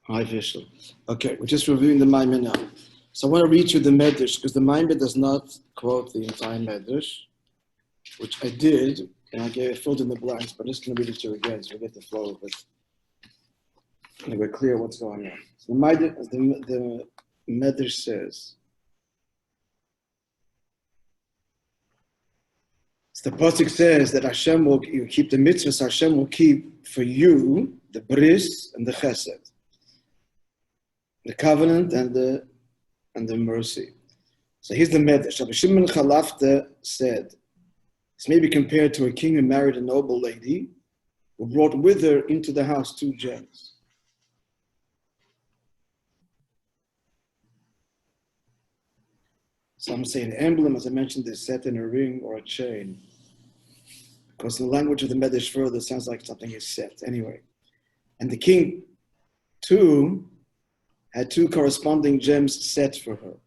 h'tשל. Okay, we're just reviewing the Maamar now. So I want to read you the Medrash, because the Maamar does not quote the entire Medrash, which I did, and I filled in the blanks, but I'm just going to read it to you again so we get the flow of it. And we're clear what's going on. So the Medrash says, the pasuk says that Hashem will keep the mitzvahs. Hashem will keep for you the bris and the chesed, the covenant and the mercy. So here's the Medrash. Rabbi Shimon Chalafta said, this may be compared to a king who married a noble lady who brought with her into the house 2 gems. Some say an emblem, as I mentioned, is set in a ring or a chain. Because in the language of the Medrash further, it sounds like something is set. Anyway. And the king, too, had 2 corresponding gems set for her.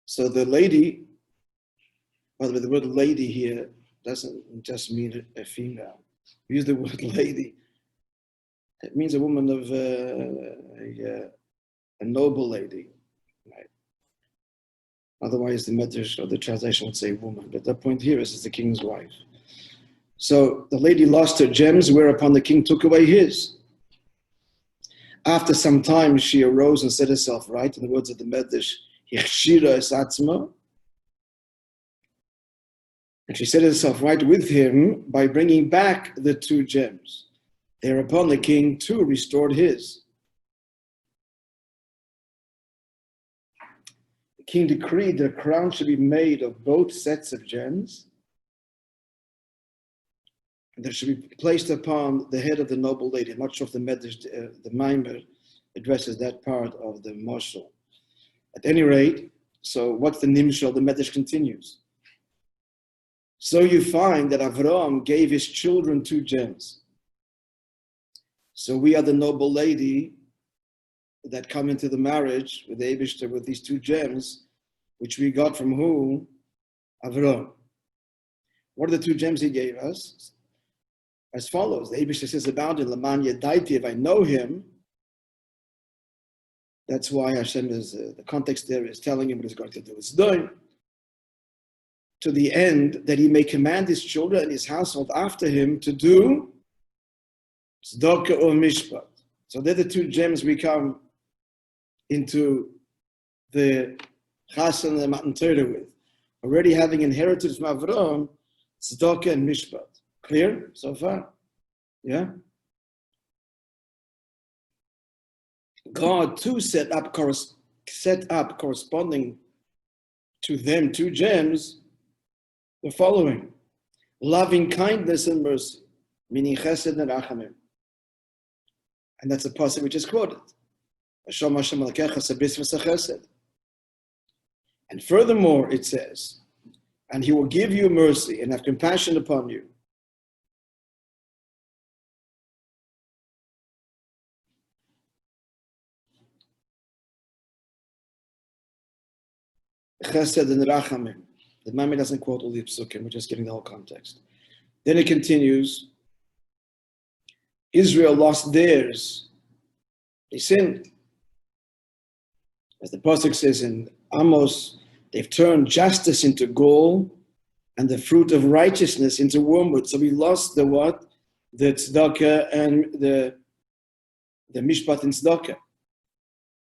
So the lady, by the way, the word lady here doesn't just mean a female. We use the word lady. It means a woman of a noble lady. Right? Otherwise, the Medrash or the translation would say woman. But the point here is the king's wife. So the lady lost her gems, whereupon the king took away his. After some time, she arose and set herself right. In the words of the Medrash, h'tshel es atzma. And she set herself right with him by bringing back the 2 gems. Thereupon the king too restored his. The king decreed that a crown should be made of both sets of gems, and that should be placed upon the head of the noble lady. I'm not sure if the Medrash, the Maamar addresses that part of the Moshel. At any rate, so what's the Nimshal? The Medrash continues. So you find that Avraham gave his children 2 gems. So we are the noble lady that come into the marriage with the Eibishter with these 2 gems, which we got from who? Avraham. What are the 2 gems he gave us? As follows. The Eibishter says about it, Laman Yedaiti, if I know him. That's why Hashem is, the context there is telling him what he's going to do. It's done. To the end that he may command his children and his household after him to do tzedakah or mishpat. So they're the 2 gems we come into the chassan and the Matan Torah with. Already having inherited from Avraham, tzedakah and mishpat. Clear so far? Yeah? God too set up corresponding to them 2 gems, the following: loving kindness and mercy, meaning chesed and rachamim. And that's a passage we just quoted. And furthermore, it says, and he will give you mercy and have compassion upon you. Chesed and rachamim. The Maamar doesn't quote all the psukim, we're just getting the whole context. Then it continues, Israel lost theirs. They sinned. As the pasuk says in Amos, they've turned justice into gall and the fruit of righteousness into wormwood. So we lost the what? The tzedakah and the mishpat and tzedakah.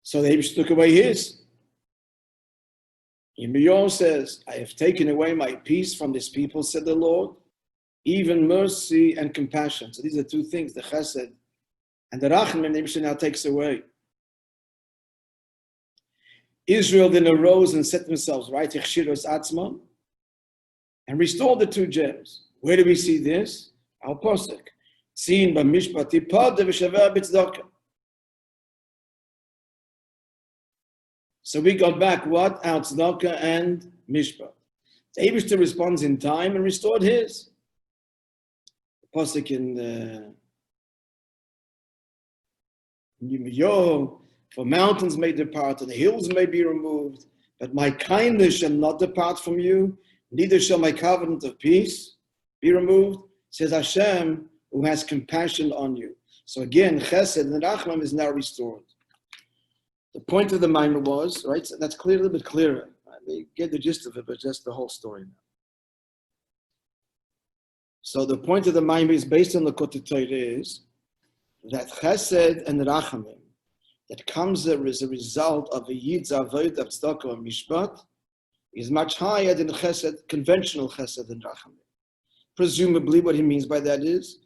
So they took away his. Yirmiyahu says, I have taken away my peace from this people, said the Lord, even mercy and compassion. So these are 2 things, the chesed and the rachamim, the Eibishter now takes away. Israel then arose and set themselves right, h'tshel es atzma, and restored the 2 gems. Where do we see this? Our pasuk. Tziyon b'mishpat tefda v'shaveh b'tzedakah. So we got back what? Our tzedakah and mishpat. The Eibishter responds in time and restored his. The pasuk in Yirmiyahu, for mountains may depart and the hills may be removed, but my kindness shall not depart from you, neither shall my covenant of peace be removed, says Hashem, who has compassion on you. So again, chesed and rachmim is now restored. The point of the Maimon was, right, so that's clear, a little bit clearer. We get the gist of it, but just the whole story now. So the point of the Maimon is based on the Kotetayr is that chesed and rachamim that comes as a result of a yid's avodah of tzedakah and mishpat is much higher than chesed, conventional chesed and rachamim. Presumably, what he means by that is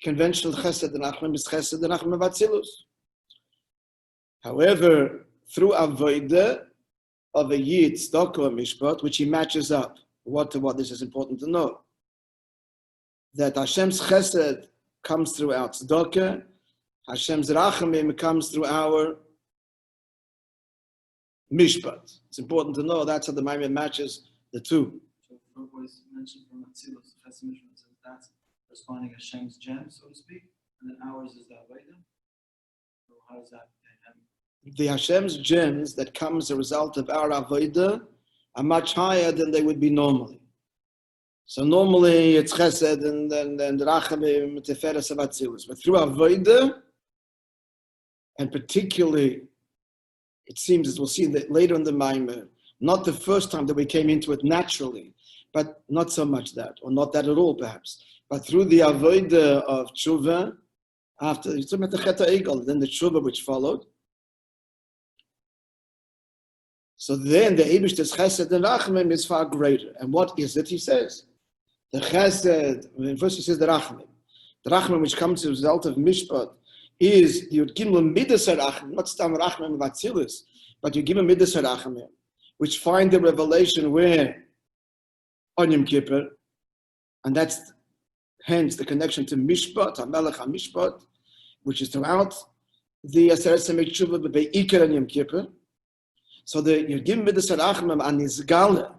conventional chesed and rachamim is chesed and rachamim v'atzilus. However, through avodah of a yid tzedakah and mishpat, which he matches up, what this is important to know, that Hashem's chesed comes through our tzedakah, Hashem's rachamim comes through our mishpat. It's important to know that's how the Maimon matches the two. So what is mentioned from Atzilus, chesed mishpat, that's responding Hashem's gem, so to speak, and then ours is the avodah. So how does that happen? The Hashem's gems that come as a result of our avodah are much higher than they would be normally. So normally it's chesed and then rachamim, teferes of atzilus. But through avodah, and particularly, it seems, as we'll see that later in the Maimon, not the first time that we came into it naturally, but not so much that, or not that at all perhaps, but through the avodah of tshuva, after the chet ha'egel, then the tshuva which followed. So then the Eibishter's chesed and rachamim is far greater. And what is it, he says? The chesed, first he says the rachamim which comes as a result of mishpat, is you give them midas harachamim, not stam rachamim v'atzilus, but you give them midas harachamim, which find the revelation where on Yom Kippur, and that's hence the connection to mishpat, hamelech hamishpat, which is throughout the Aseret Samek Tshuva, but be'ikar on Yom Kippur. So you give midas harachamim and nizgala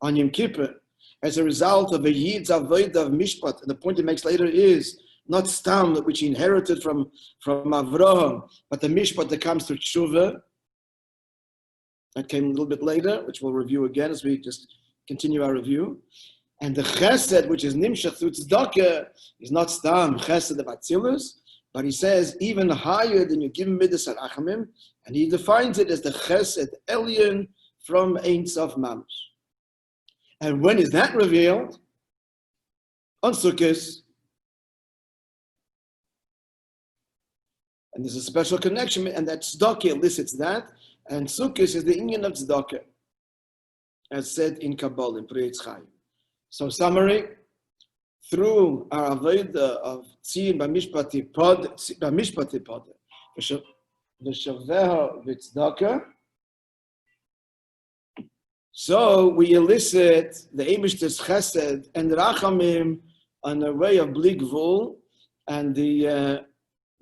on Yom Kippur as a result of a yid's avodah of mishpat. And the point he makes later is not stam, which he inherited from Avraham, but the mishpat that comes through tshuva. That came a little bit later, which we'll review again as we just continue our review. And the chesed, which is nimshach through tzedakah, is not stam chesed of atzilus, but he says even higher than you give midas harachamim, and he defines it as the chesed elyon from Ein Sof Mamash. And when is that revealed? On Sukkot. And there's a special connection, and that tzedakah elicits that, and Sukkot is the inyan of tzedakah, as said in Kabbalah, in Pri Eitz Chaim. So summary, through our avodah of Tziyon b'mishpat tefda, v'shaveha v'tzedakah, so we elicit the Eibishter's chesed and rachamim on a way of bli gvul, and the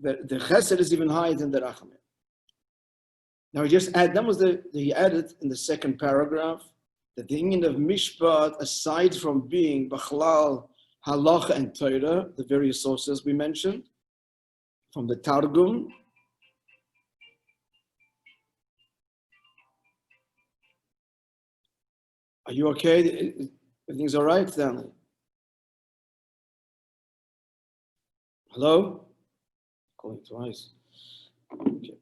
chesed is even higher than the rachamim. Now he added in the second paragraph that the inyan of mishpat, aside from being b'chlal, halacha and Torah, the various sources we mentioned, from the Targum, are you okay? Everything's all right, Stanley? Hello? Calling twice. Okay.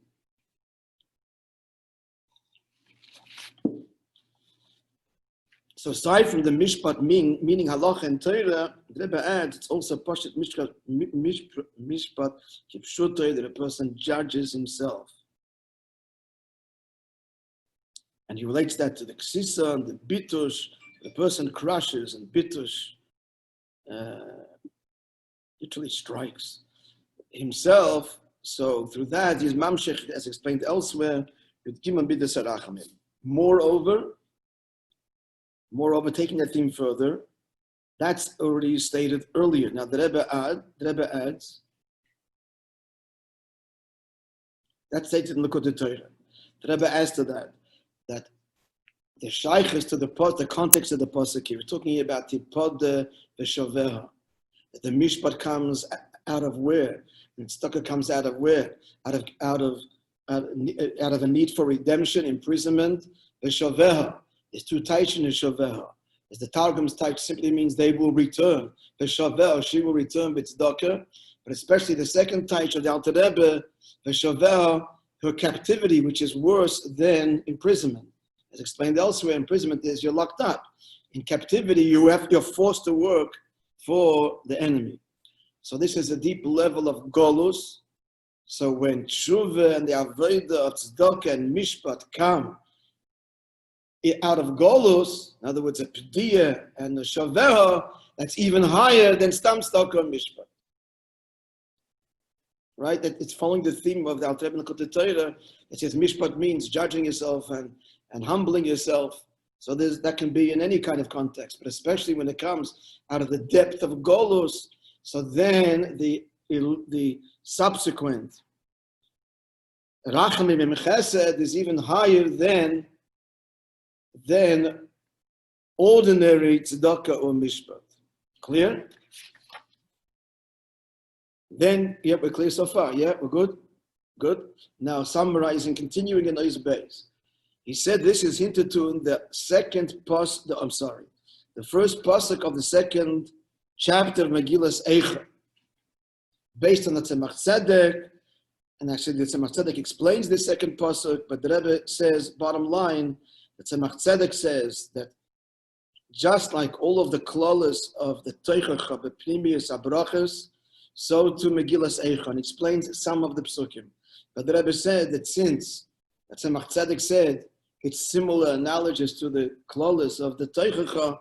So aside from the mishpat meaning halacha and Torah, the Rebbe adds it's also pashut mishpat kipshuto, that a person judges himself. And he relates that to the ksisa and the bitush. The person crushes, and bitush literally strikes himself. So through that, he's mamshech, as explained elsewhere, with giman bidas harachamim. Moreover, taking that theme further, that's already stated earlier. Now the Rebbe adds, that's stated in the Kotetayr. The Rebbe adds to that the shaykh is to the context of the pasuk here. We're talking here about tefda v'shaveha. The mishpat comes out of where? And tzedakah comes out of where? Out of a need for redemption, imprisonment. V'shaveha. There's two types in shaveha. As the Targum's type simply means they will return. V'shaveha, she will return with tzedakah. but especially the second type of the Alter Rebbe, Veshover, her captivity, which is worse than imprisonment. As explained elsewhere, imprisonment is you're locked up. In captivity, you're forced to work for the enemy. So this is a deep level of golus. So when tshuva and the avodah of tzedakah and mishpat come out of golus, in other words, a p'diyah and a shavera, that's even higher than stam tzedakah and mishpat. Right? That it's following the theme of the Alter Rebbe L'Kutei Torah. It says mishpat means judging yourself and humbling yourself. So that can be in any kind of context, but especially when it comes out of the depth of golus. So then the subsequent rachamim and chesed is even higher than ordinary tzedakah or mishpat. Clear? Then, yeah, we're clear so far. Yeah, we're good? Good. Now, summarizing, continuing in Ois Beis. He said this is hinted to in the first pasuk of the second chapter of Megillas Eicha, based on the Tzemach Tzedek, and actually the Tzemach Tzedek explains this second pasuk, but the Rebbe says, bottom line, the Tzemach Tzedek says that just like all of the klalos of the Teichach, the Pnimius Abrachas, so to Megillas Eicha, and explains some of the psukim. But the Rebbe said that since the Tzemach Tzedek said it's similar, analogous to the klalos of the Teichach,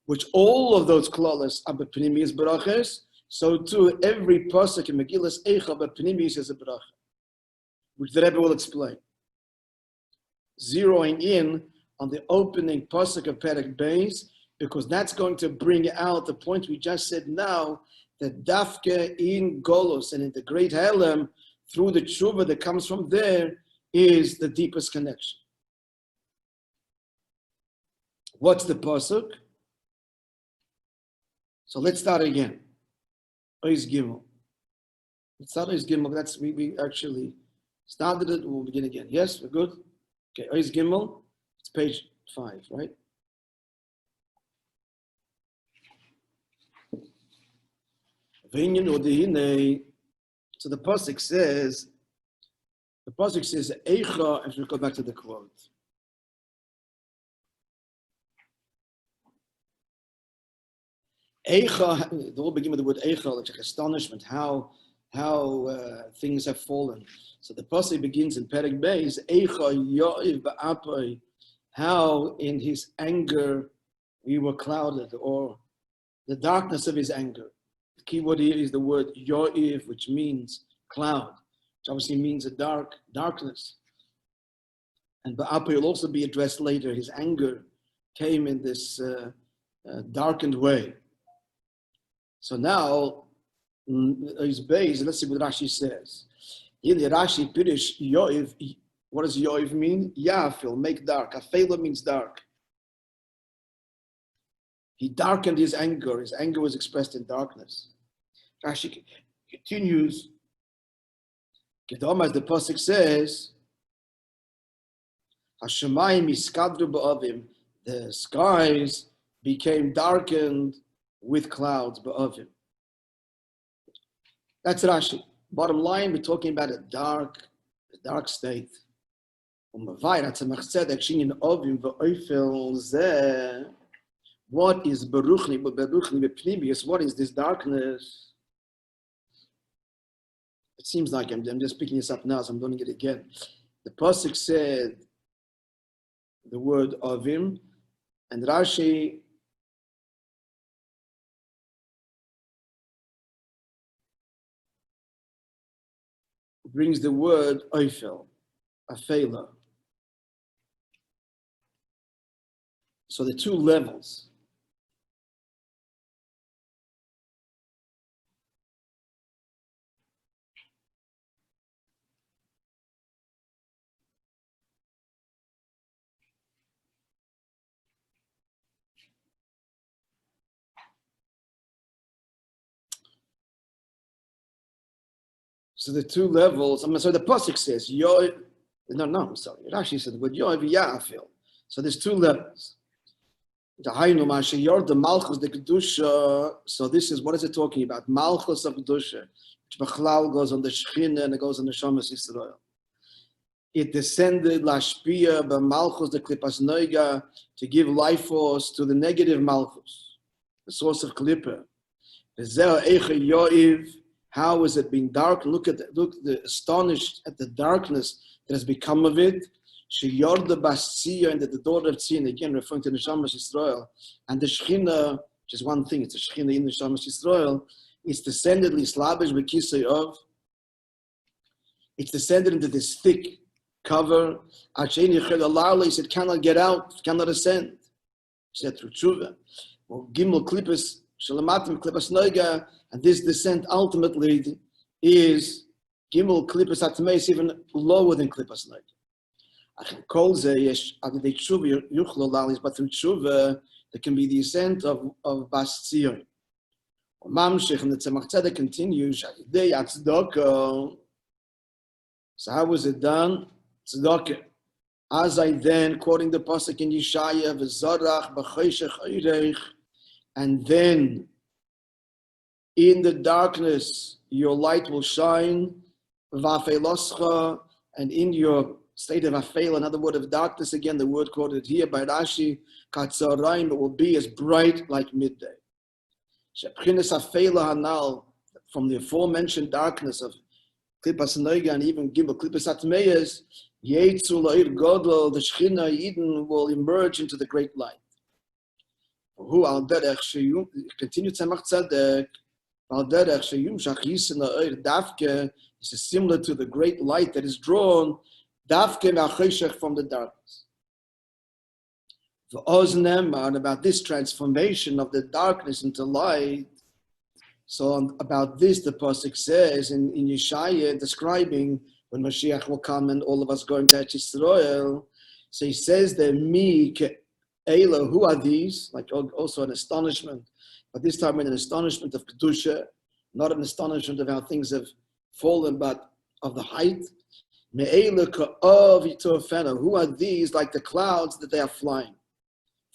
which all of those klalos are b'pnimius brachas, so too every pasuk in Megillas Eicha b'pnimius is a bracha, which the Rebbe will explain. Zeroing in on the opening pasuk of Perek Beis, because that's going to bring out the point we just said now, that dafke in Golos and in the great Helem, through the tshuva that comes from there, is the deepest connection. What's the pasuk? So let's start again. Ois Gimel. Let's start Ois Gimel. That's we actually started it. We'll begin again. Yes, we're good. Okay, Ois Gimel. It's page 5, right? So the pasuk says, Eicha, and we'll go back to the quote. Eicha, the whole beginning of the word Eicha, like astonishment, how things have fallen. So the pasuk begins in Perek Beis, Eicha yo'iv ba'apoi, how in his anger we were clouded, or the darkness of his anger. The key word here is the word yo'iv, which means cloud, which obviously means a darkness. And ba'apoi will also be addressed later. His anger came in this darkened way. So now, let's see what Rashi says. In the Rashi Pirish, Yoiv, what does Yoiv mean? Yafil, make dark. Afela means dark. He darkened his anger. His anger was expressed in darkness. Rashi continues. Kedom, as the pasuk says, Hashemayim iskadru ba'avim. The skies became darkened with clouds ba'avim. That's Rashi. Bottom line, we're talking about a dark state. What is beruchni bepnimius? What is this darkness? It seems like I'm just picking this up now, so I'm doing it again. The pasuk said the word avim, and Rashi brings the word oifel, afela. So the two levels. So the two levels, so the pasuk says, I'm sorry. Rashi said the word Yoav Ya'afil. So there's two levels. The Hainu Masha Yor, the Malchus, the Kedusha. So this is, what is it talking about? Malchus of Kedusha, which Bechlal goes on the Shechina and it goes on the Shamas Yisrael. It descended Lashpia by Malchus, the Klippas Noiga, to give life force to the negative Malchus, the source of Klippa. How is it being dark? Look astonished at the darkness that has become of it. She Yorda Bas Tziyon, that the daughter of Tziyon, again referring to the Shamas Yisrael, and the Shechina, which is one thing, it's the Shechina in the Shamas Yisrael, it's descended Lislabish Bekisei of, it's descended into this thick cover. It cannot get out, cannot ascend. He said through Tshuva. Gimel Klippas Shalamatim Klippas Noiga, and this descent ultimately is Gimel Klippas Atmeis, even lower than Klippas Noiga. But through Tshuva, there can be the ascent of Bas Tziyon. Mamshech, and the Tzemach Tzedek continues, so how was it done? Tzedakah. As I then, quoting the pasuk in Yeshaya, v'zarach b'choshech oirech, and then in the darkness your light will shine, v'afeloscha, and in your state of afel, another word of darkness, again the word quoted here by Rashi, katzarayim, it will be as bright like midday. Shebchinas afela hanal, from the aforementioned darkness of Klippas Noiga and even Gimel Klippas Atmeyas, Yetzu La'ir Godel, the Shechina Eden will emerge into the great light. Who al derech sheyum, continue Tzemach Tzedek, al derech sheyum shachisen la'ir dafke, this is similar to the great light that is drawn dafke ma'choshech, from the darkness. And about this transformation of the darkness into light. So about this, the pasuk says in Yeshaya, describing when Mashiach will come and all of us going to Yisrael. So he says that mi ke'ela, who are these? Like also an astonishment, but this time in an astonishment of kedusha, not an astonishment of how things have fallen, but of the height. Me'ela ka'ov yitofena, who are these? Like the clouds that they are flying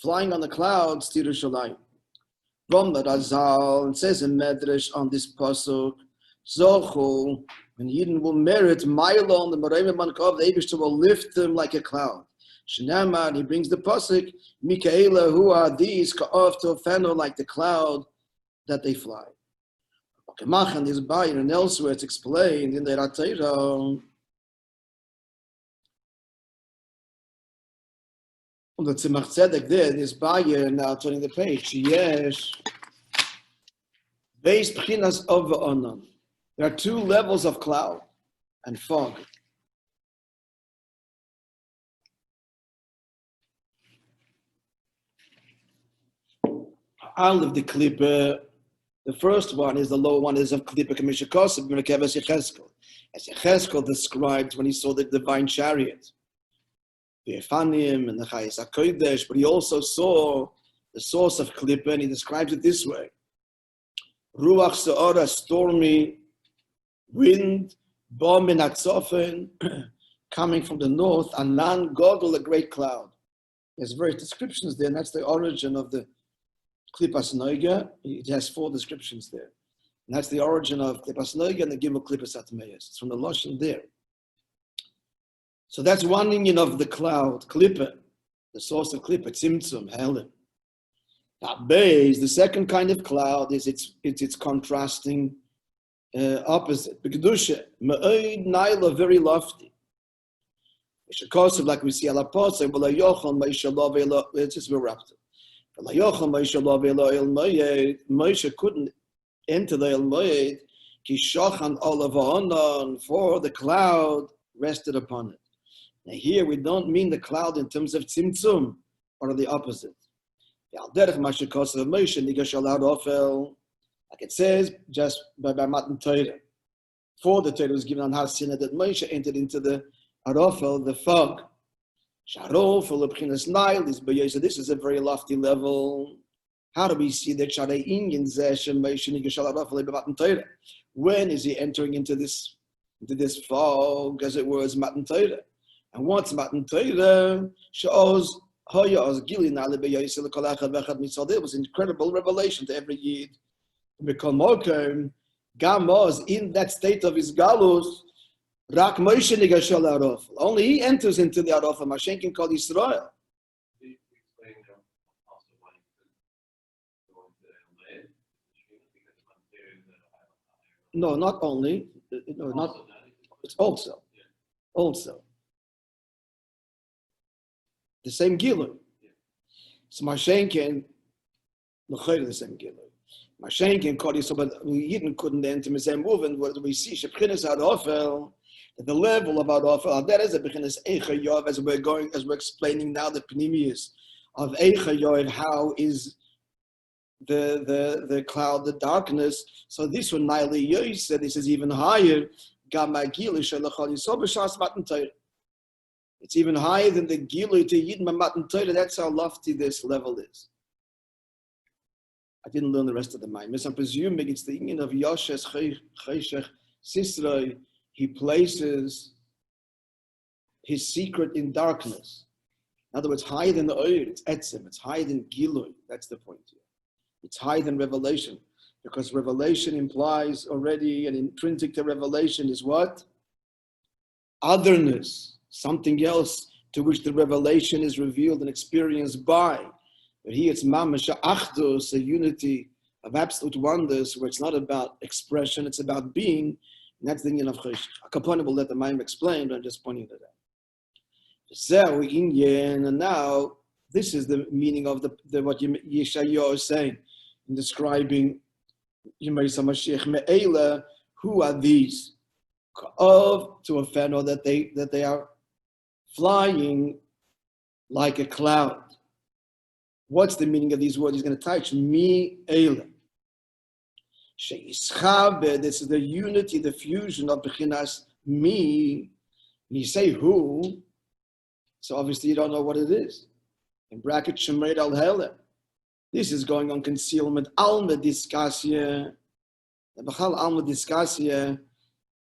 on the clouds to Yerushalayim. From the Razal, and says in Medrash on this pasuk, Zochu, when Yidden will merit Mylon, the Merayim Mankov, the Eibishter will lift them like a cloud. Shnamar, he brings the pasuk, Mikaela, who are these? Ka'ov Tofeno, like the cloud that they fly. Kemach and this Bayer and elsewhere it's explained in the Ratayra. Und der Tzemach Tzedek there, this Bayer, now turning the page, yes. Beis Pchinas of Onan. There are two levels of cloud and fog. All of the Klippa, the first one is the lower one is of Klippa Kamishakos, B'Mekeves Yecheskel. As Yecheskel described when he saw the divine chariot. The Efanim and the Chayes HaKodesh, but he also saw the source of Klippa, and he describes it this way. Ruach Se'ora, stormy wind, Bo Min HaTzofen, coming from the north, Anan Godel, a great cloud. There's various descriptions there, and that's the origin of the Klippas Noiga. It has 4 descriptions there. And that's the origin of Klippas Noiga and the Gimel Klippas Atmeyas. It's from the Lashon there. So that's one union of the cloud, Klippa, the source of Klippa, Tzimtzum, Helen. The second kind of cloud is its contrasting opposite. B'kedusha, Ma'od Naila, very lofty. Like we see Alaposay, V'layochon Ma'ishalov Elo, it's just erupted. V'layochon Ma'ishalov Elo El Moyed, Moshe couldn't enter the El Moyed, Ki Shochan Olav Ha'onon, for the cloud rested upon it. Now here we don't mean the cloud in terms of tzimtzum, or the opposite. Like it says, just by Matan Torah. For the Torah was given on Har Sinai that Moishe entered into the Arofel, the fog. This is a very lofty level. How do we see that? When is he entering into this fog, as it were, as Matan Torah? And what's Matan Torah? Shows It was incredible revelation to every Yid. Gamos, in that state of his galus, Rak Moishe nigashal Araf. Only he enters into the Araf, and Mashenkin called Israel. No, not only. No, not. It's also. Also. The same Gilur. So Mashenkin, the same Gilur. Mashenkin called Yisrael, but Yidden couldn't enter the same movement. What we see, Shepchinas Arofel, at the level of Arofel, that is a Bechinas Eicha Yov, as we're explaining now the Pnimius of Eicha Yov, how is the cloud, the darkness. So this one, Naili Yoy said, this is even higher. It's even higher than the Gilu to Yidden Matan Torah. That's how lofty this level is. I didn't learn the rest of the mind. I'm presuming it's the union of Yoshes Cheshech Sisroi. He places his secret in darkness. In other words, higher than the Oyer, it's Etzem. It's higher than Gilui. That's the point here. It's higher than revelation. Because revelation implies already, an intrinsic to revelation is what? Otherness. Something else to which the revelation is revealed and experienced by. But here it's mamash achdus, a unity of absolute wonders, where it's not about expression, it's about being, and that's the union of Cheshach. A component will let the mind explain, but I'm just pointing to that. And now, this is the meaning of the what Yeshayahu is saying in describing Yemei Mashiach Me'ela. Who are these? Of to offend, or that they are flying like a cloud. What's the meaning of these words? He's going to touch me, Eila. This is the unity, the fusion of Bechinas me. And you say who? So obviously you don't know what it is. In bracket Shemered al Hele. This is going on concealment. Alma Diskasia. The Bechal Alma Diskasia.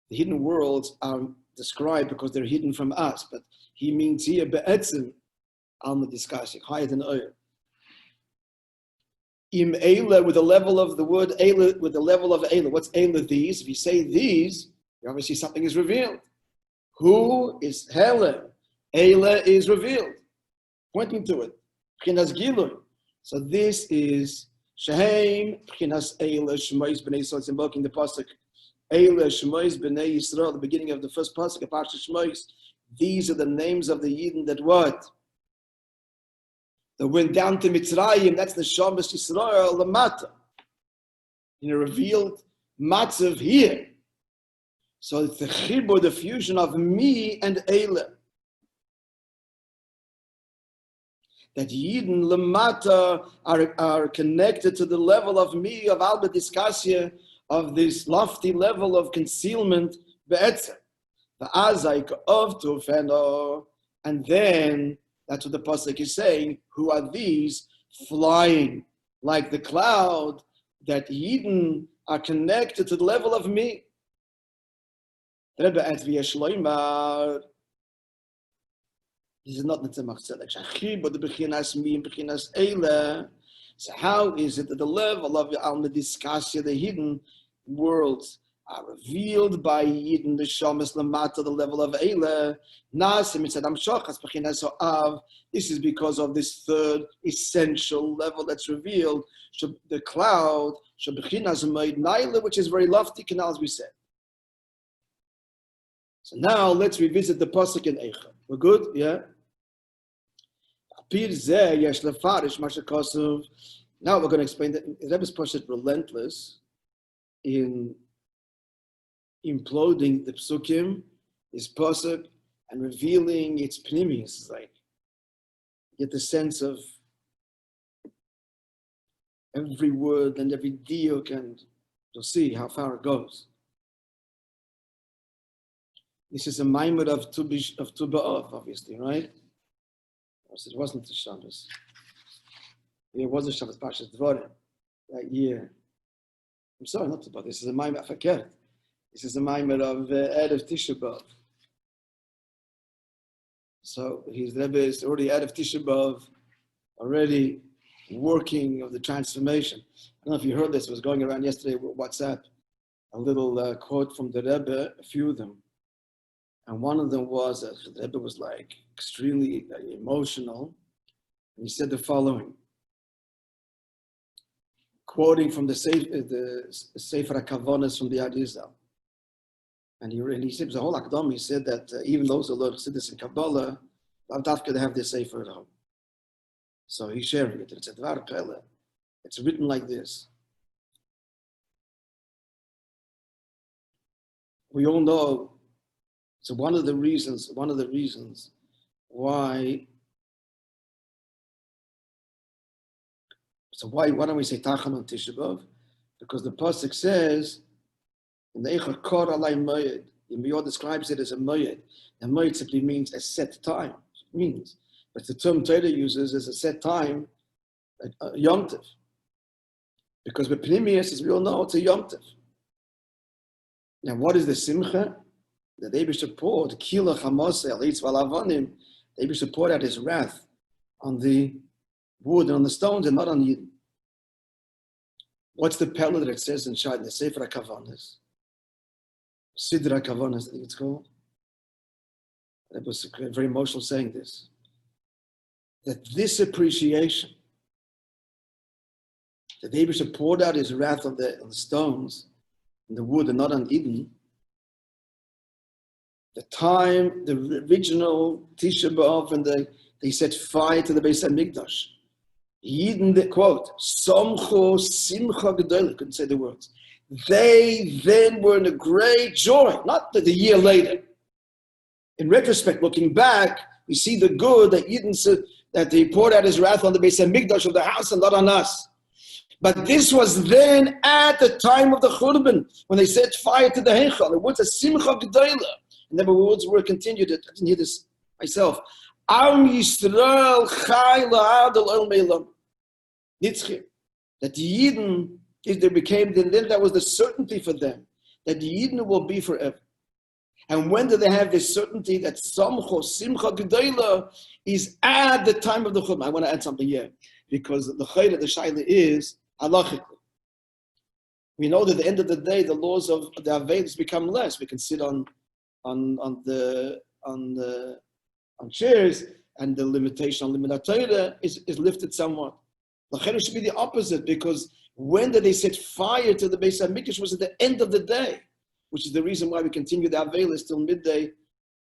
The hidden worlds are described because they're hidden from us. But he means here Be'etzim Alma Diskasia, higher than oil. Im Eila, with the level of the word Eila, with the level of Eila. What's Eila these? If you say these, obviously something is revealed. Who is Hele? Eila is revealed. Pointing to it. Pchinas Gilui. So this is Shehem, Pchinas Eila, Shemois B'nai Yisrael. It's invoking the pasuk Eila, Shemois B'nai Yisrael, the beginning of the first pasuk, Parsha Shemois. These are the names of the Yidden that what? That went down to Mitzrayim, that's the Shabbos Yisrael, the Mata. In a revealed matzav here. So it's the chibur, the fusion of me and Eila. That Yidden Lamata are connected to the level of me, of Alba Diskasia, of this lofty level of concealment, Be'etzem. The Azaik of Tufeno, and then that's what the pasuk is saying. Who are these flying like the cloud? That Yidden are connected to the level of me. This is not the Tzemach Tzedek. But the Bechinas me and Bechinas Eila. So how is it that the level of Alma Diskasia, the hidden worlds, are revealed by Yidden, the Shamas Lamata, the level of Eila? Nasim, it said, this is because of this third essential level that's revealed, the cloud, which is very lofty, as we said. So now let's revisit the pasuk in Eicha. We're good? Yeah? Now we're going to explain that Rebbe's pasuk relentless in imploding the psukim, his pasuk, and revealing its pnimius. Like, get the sense of every word and every diuk, and you'll see how far it goes. This is a maamar of Tu B'Av, obviously, right? It wasn't the Shabbos. It was a Shabbos Parshas Dvorim that year. I'm sorry, not Tu B'Av. This is a maamar Fakert. This is a maamar of Erev Tisha B'Av. So his Rebbe is already Erev Tisha B'Av. already working of the transformation. I don't know if you heard this, it was going around yesterday with WhatsApp, a little quote from the Rebbe, a few of them. And one of them was, the Rebbe was like extremely emotional. And he said the following, quoting from the Sefer HaKavonos from the Arizal. And he said, the whole Akdam, he said that even those who learn Chassidus and Kabbalah, they have this Sefer at home. So he's sharing it. It's a Dvar Pele. It's written like this. We all know, so one of the reasons why, why don't we say Tachan on Tisha B'Av? Because the Pasuk says, in the Eicha Kor Alay Moed, Yirmiyahu describes it as a Moed. And Moed simply means a set time. It means, but the term Torah uses is a set time, a Yom Tov. Because with Pnimius, as we all know, it's a Yom Tov. Now, what is the Simcha? The Eibusher poured, Kila Chamosel, Yitzval Avonim, the Eibusher poured out his wrath on the wood and on the stones and not on Yidden. What's the pella that it says in the Sefer HaKavonos? Sidra HaKavonos, I think it's called. That was very emotional saying this. That this appreciation, that the Eibusher poured out his wrath on the stones, and the wood and not on Eden, the time, the original Tisha B'Av, and they set fire to the Beis HaMikdash. Yidden, the quote, Somcho Simcha Gedolah, couldn't say the words. They then were in a great joy, not the year later. In retrospect, looking back, we see the good that Yidden said, that he poured out his wrath on the Beis HaMikdash of the house and not on us. But this was then at the time of the Churban, when they set fire to the Heichal. The words are Simcha Gedolah. And then the words were continued. I didn't hear this myself. Am Yisrael Chai La'ad Al Meilam. Nitzchim. That the Yidden, if they became, then that was the certainty for them, that the Yidden will be forever. And when do they have this certainty that Samcho Simcha Gedolah is at the time of the Churban? I want to add something here, because the Chayla, the Shaila is halachically. We know that at the end of the day, the laws of the Avedas become less. We can sit on chairs, and the limitation on Limud Torah is lifted somewhat. The Chayla should be the opposite, because when did they set fire to the Beis HaMikdash was at the end of the day, which is the reason why we continue the Avelis till midday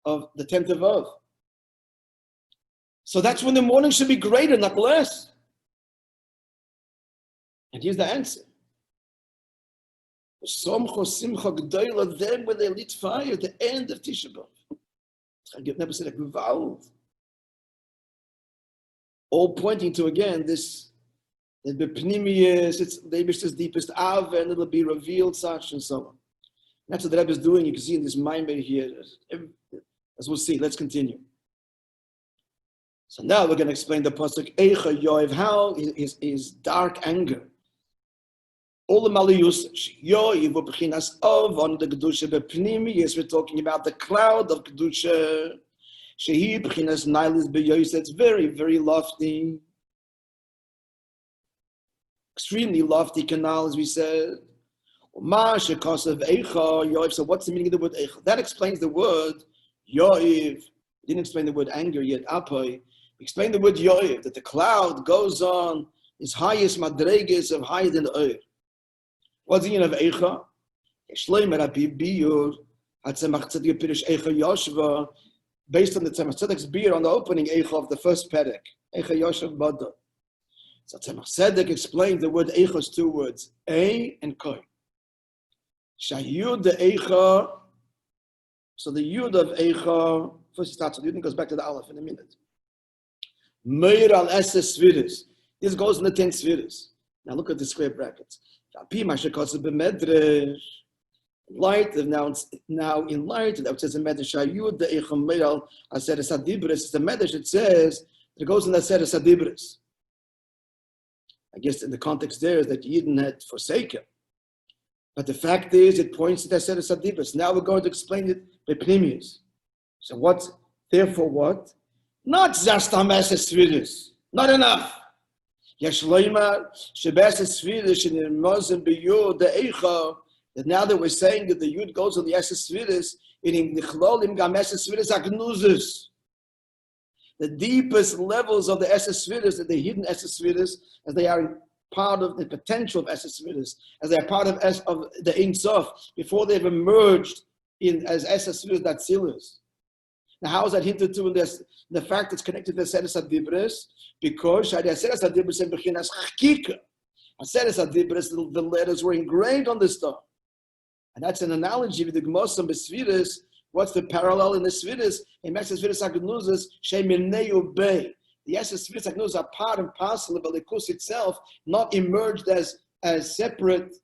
of the 10th of Av. So that's when the morning should be greater, not less. And here's the answer. Then when they lit fire at the end of Tisha B'Av. I've never said a all pointing to, again, this, the Pnimius, it's the Eibusher's deepest Ava, and it'll be revealed, such and so on. That's what the Rebbe is doing. You can see in this Maimon here. As we'll see, let's continue. So now we're going to explain the pasuk Eicha Yoav, how his dark anger. All the Maliuvavitch, Yoav b'chinas of on the Kedusha b'pnimi. Yes, we're talking about the cloud of Kedusha. Shehi b'chinas Nilis b'Yosef. It's very, very lofty, extremely lofty canal, as we said. So what's the meaning of the word Eicha? That explains the word Yoav. Didn't explain the word anger yet. Apoy. Explain the word Yoav, that the cloud goes on its highest madreges of higher than the earth. What's the meaning of Eicha? Based on the Tzemach Tzedek's beer on the opening Eicha of the first Perek. Eicha Yoshev Bada. So Tzemach Tzedek explains the word Eicha is two words, A and Koi. Shayud the Eicha. So the Yud of Eicha, first it starts with Yud and goes back to the Aleph in a minute. Meir al Eses Sviris. This goes in the 10 Sviris. Now look at the square brackets. Light, now in light, that says in Medrash Shayud the Eicha Meir al Aseres Adibris. It's the Medrash, it says, it goes in the Aseres Adibris. I guess in the context there is that Yidden had forsaken. But the fact is, it points to the Aseres Adibris. Now we're going to explain it by Pnimius. So what? Therefore what? Not Zastam Eses Sviris. Not enough. Yashloima Shebes Svidish in the Muslim Biyud the Eicha. That now that we're saying that the Yud goes on the Eses Svidish, in the Chlolim Gam Eses Svidish Agnuzis. The deepest levels of the Eses Svidish, the hidden Eses Svidish, as they are part of the potential of Eses Svidish, as they are part of the Ein Sof, before they've emerged as Eses Svidish Datzilis. Now, how is that hinted to in this? The fact it's connected to the Aseres HaDibros, because the Aseres HaDibros in Bechinas Chkika. Aseres HaDibros, the letters were engraved on the stone. And that's an analogy with the Gmos and Besviris. What's the parallel in the Sviris? In Eses Sviris Agnuzas, Shemineu Bey. The Eses Sviris Agnuzas are part and parcel of the Likus itself, not emerged as separate,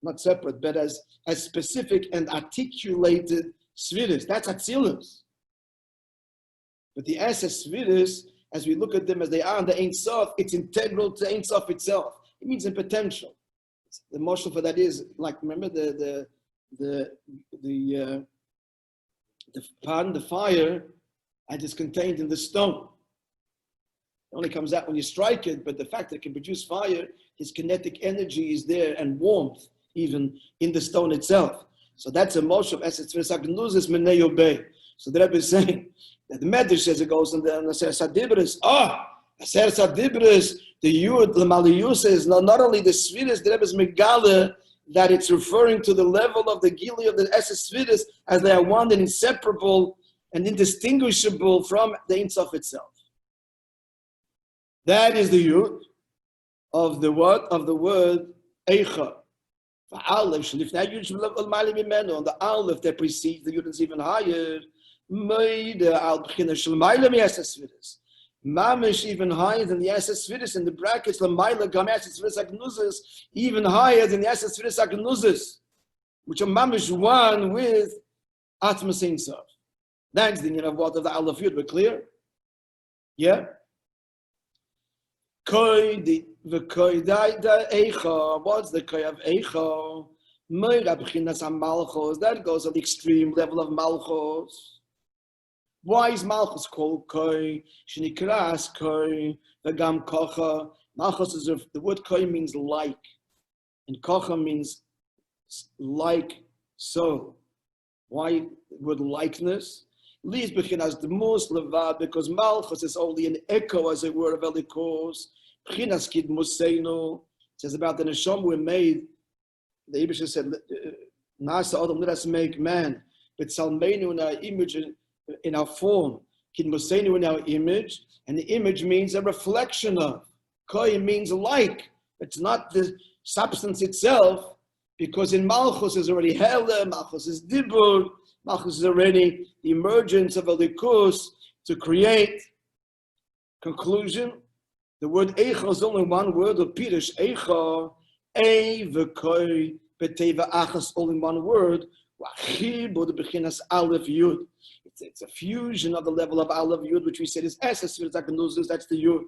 not separate, but as specific and articulated Sviris. That's Atzilus. But the Eses Sviris, as we look at them as they are in the Ein Sof, it's integral to Ein Sof itself. It means in potential. The motion for that is, like, remember the fire that is contained in the stone. It only comes out when you strike it, but the fact that it can produce fire, its kinetic energy is there, and warmth even in the stone itself. So that's a motion of Eses Sviris Agnuzas Menei Bey. So the Rabbi is saying that the Medrash says it goes in the Aseres HaDibros. Aseres HaDibros, the Yud, the Maliyus is not only the Sviris, the Rebbe is Megala, that it's referring to the level of the Gili of the Eses Sviris as they are one and inseparable and indistinguishable from the Ein Sof itself. That is the Yud of the what? Of the word Eicha. On the Aleph that precedes the Yud is even higher. Mamish even higher than the Eses Sviris in the brackets. L'mayla gam Eses Sviris Agnuzas, even higher than the Eses Sviris Agnuzas, which are mamish one with Atmas Ein Sof. That's the meaning of what of the Aleph Yud. We're clear? Yeah. Koi the koi da eicha. What's the koi of eicha? Meira b'chinas ha-malchos. That goes at the extreme level of malchos. Why is Malchus called Koi? Shenikras Koi, Vagam Kocha. Malchus is the word Koi means like, and Kocha means like so. Why the word likeness? Leaves Bechinas the most levad, because Malchus is only an echo, as it were, of Elikos. Bechinas Kid Museino. It says about the Neshama we made. The Ibisha said, Nasa Adam, let us make man, but Salmenu in our image, in our form, Kidmosenu in our image, and the image means a reflection of. Koi means like. It's not the substance itself, because in Malchus is already Hele, Malchus is Dibur, Malchus is already the emergence of a Likus to create. Conclusion, the word Eicha is only one word of Pirish, Eicha, Ei v'koi b'teva achas, all in one word, Wachibur the Bechinas Aleph Yud. It's a fusion of the level of Aleph Yud, which we said is Eses Sviris Agnuzas, that's the Yud.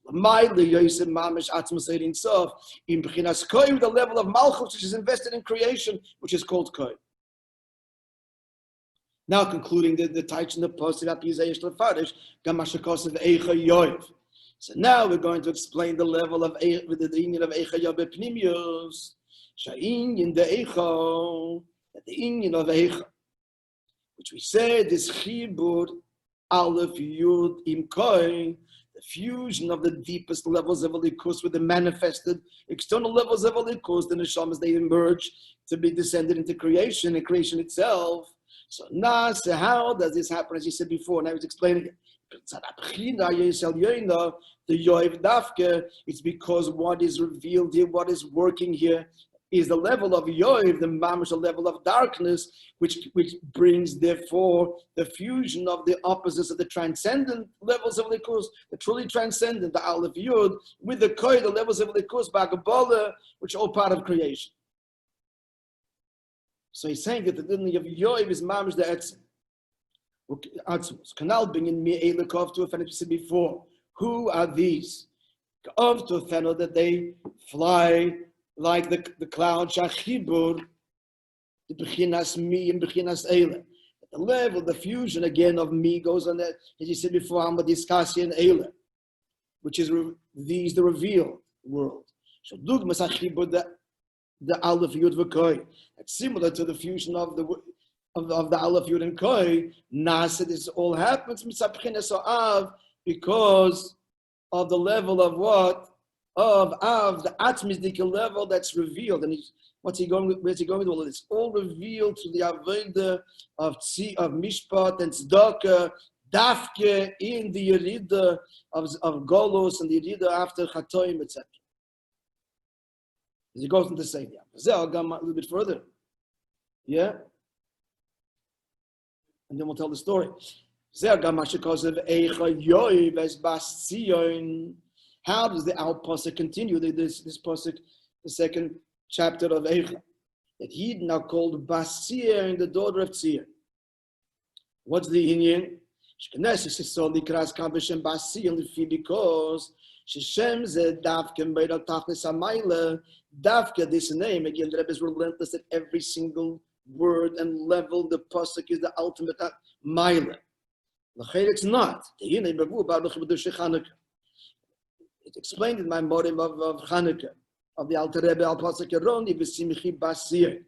L'mayla Yosef Mamish Atmas Ein Sof, in Bechinas Koi, the level of Malchus, which is invested in creation, which is called Koi. Now concluding the Taich and the Post of Apizayish Lefarish, Gamashakos of Eicha Yoiv. So now we're going to explain the level of with the union of Eicha Yoiv Pnimius. Sha'in in the Eicha, the union of Eicha, which we said is Chibur Aleph Yud Im Koi, the fusion of the deepest levels of Elikus with the manifested external levels of Elikus, the Neshamas, they emerge to be descended into creation and creation itself. So now, how does this happen? As you said before, and I was explaining it. The Yoiv Dafke, it's because what is revealed here, what is working here, is the level of Yoiv, the mamish, level of darkness, which brings, therefore, the fusion of the opposites of the transcendent levels of Likus, the truly transcendent, the Aleph Yud, with the Koi, the levels of Likus, Bagabola, which are all part of creation. So he's saying that the dignity of Yoiv is mamish the Etzem. Canal bringing me Elikov to a fan, as we said before. Who are these? Of to a fan that they fly like the cloud, Shachibur, the Bechinas Mi and Bechinas Eile. The level, the fusion again of Mi goes on there, as you said before, I'm discussing Eile. which is the revealed world. So the Aleph Yud v'Koi. It's similar to the fusion of the Aleph Yud and Koi. Nasa, this all happens because of the level of what? Of the Atzmizdika level that's revealed. And where's he going with all of this? All revealed to the Avodah of Mishpat and Tzedakah, Dafke in the Yerida of Golos and the Yerida after Chatoim, etc. As he goes into saying, I'll go a little bit further. Yeah? And then we'll tell the story. How does the Al Pasuk continue? This Pasuk, the second chapter of Eicha, that he now called Basiyon, the daughter of Tziyon. What's the Inyan? Because Shem said Davka made a Tachlis Amayla. Davka, this name, again, the Rebbe is relentless at every single word and level. The Pasuk is the ultimate Maila. It's not. It's explained in my motive of Chanukah, of the Alter Rebbe Al Pasuk Yeroni, B'simchi Basir.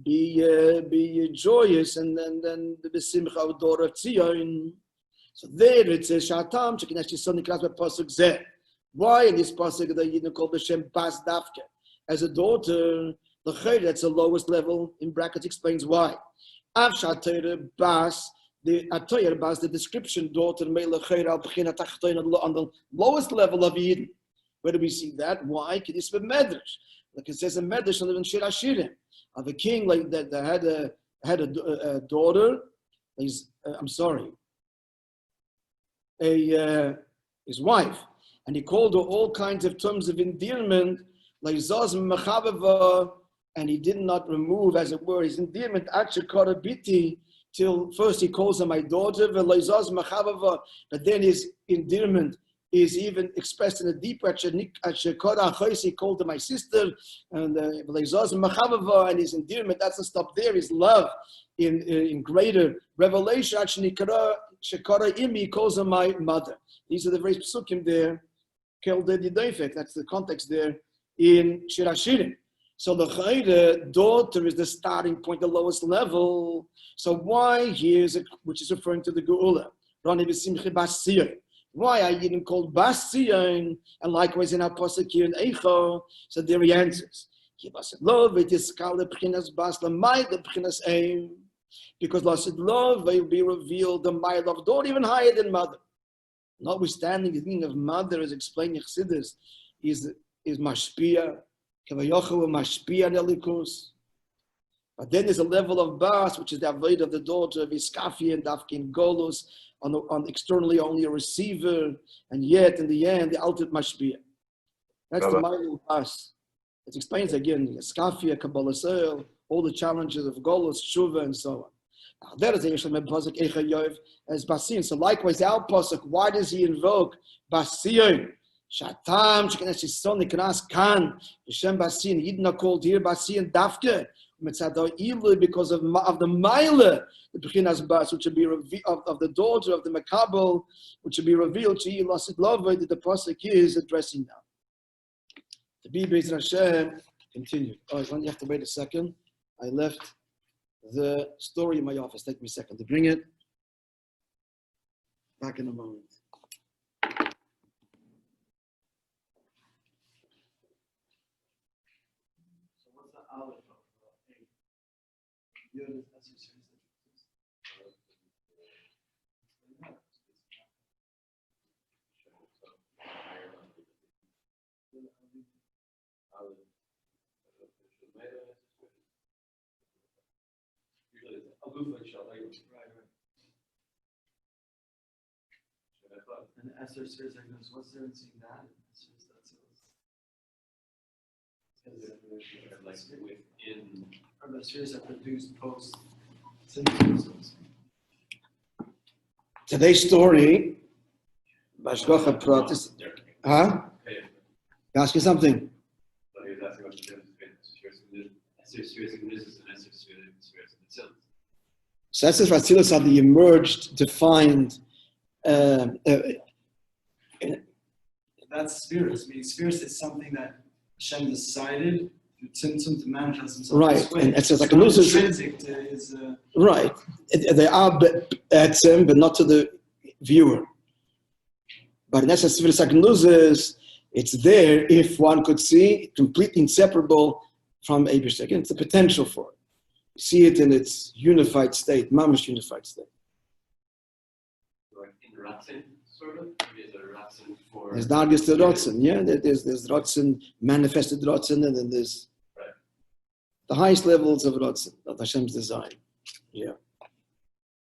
Be joyous, and then the B'simcha of daughter of Tziyon. So there it says, Shatam, Shekinah Son Nikras Pasuk Zeh. Why in this pasuk that you call B'Shem Bas Dafke as a daughter? The Chayr, that's the lowest level. In brackets explains why. Av Shatayr Bas, the Atayr Bas, the description daughter Meila Chayr Al B'Chin Atachtoin on the lowest level of Eden. Where do we see that? Why? Because it's a medrash. Like it says a medrash on the Shir Hashirim of a king like that had a daughter. His wife. And he called her all kinds of terms of endearment, like Zaz Mechavava, and he did not remove, as it were, his endearment, Achakara Biti, till first he calls her my daughter, but then his endearment is even expressed in a deeper Achakara, he called her my sister, and and his endearment doesn't stop there, his love in greater revelation, Shekara Imi, he calls her my mother. These are the very psukim there. That's the context there in Shir Hashirim. So the Chayre, daughter, is the starting point, the lowest level. So why here, which is referring to the Geula, why are you called Basiyon? And likewise in our pasuk here in Eicha, so there he answers. Because Lasid love will be revealed the mile of daughter, even higher than mother. Notwithstanding the meaning of mother, as explained in Chassidus, is mashpia, kavayochel mashpia nelikus. But then there's a level of bas, which is the avoid of the daughter of Iskafi and Dafkin Golus, on externally only a receiver, and yet in the end the ultimate mashpia. That's the mile of bas. It explains again Iskafi, Kabbalah Seil, all the challenges of Golus, Shuva, and so on. That is the pasuk Eicha Yov as Basiyon. So likewise, our pasuk, why does he invoke Basiyon? Shatam Shekinah Son Nikras Kan B'Shem Basiyon. He did not called here Basiyon Dafke because of the Maila, the Bechinas Bas, which will be of the daughter of the Makabel, which will be revealed to you. Lasid Love that the pasuk is addressing now. The Beis Hashem continued. Oh, you have to wait a second. I left the story in my office. Take me a second to bring it. Back in a moment. So what's the Aleph of 8? That's your series. And Esther series, what's there in seeing that? Are the series that produced post Today's story, Bashgocha Pratis. Huh? Ask you something. So Esther Vatzilos are the emerged, defined that's spirits. Meaning spirits is something that Hashem decided through Tzimtzum to manifest himself Right, this way. and it's like not a intrinsic to his... Right. They are etzem, but not to the viewer. But in essence, it's there if one could see, completely inseparable from Eibush. Again, it's the potential for it. You see it in its unified state, mamish unified state. Like in Ratzin, sort of? There's a Ratzin for... There's Dargis to Ratzin, yeah? There's Ratzin, manifested Ratzin, and then there's the highest levels of Ratzin, of Hashem's design. Yeah.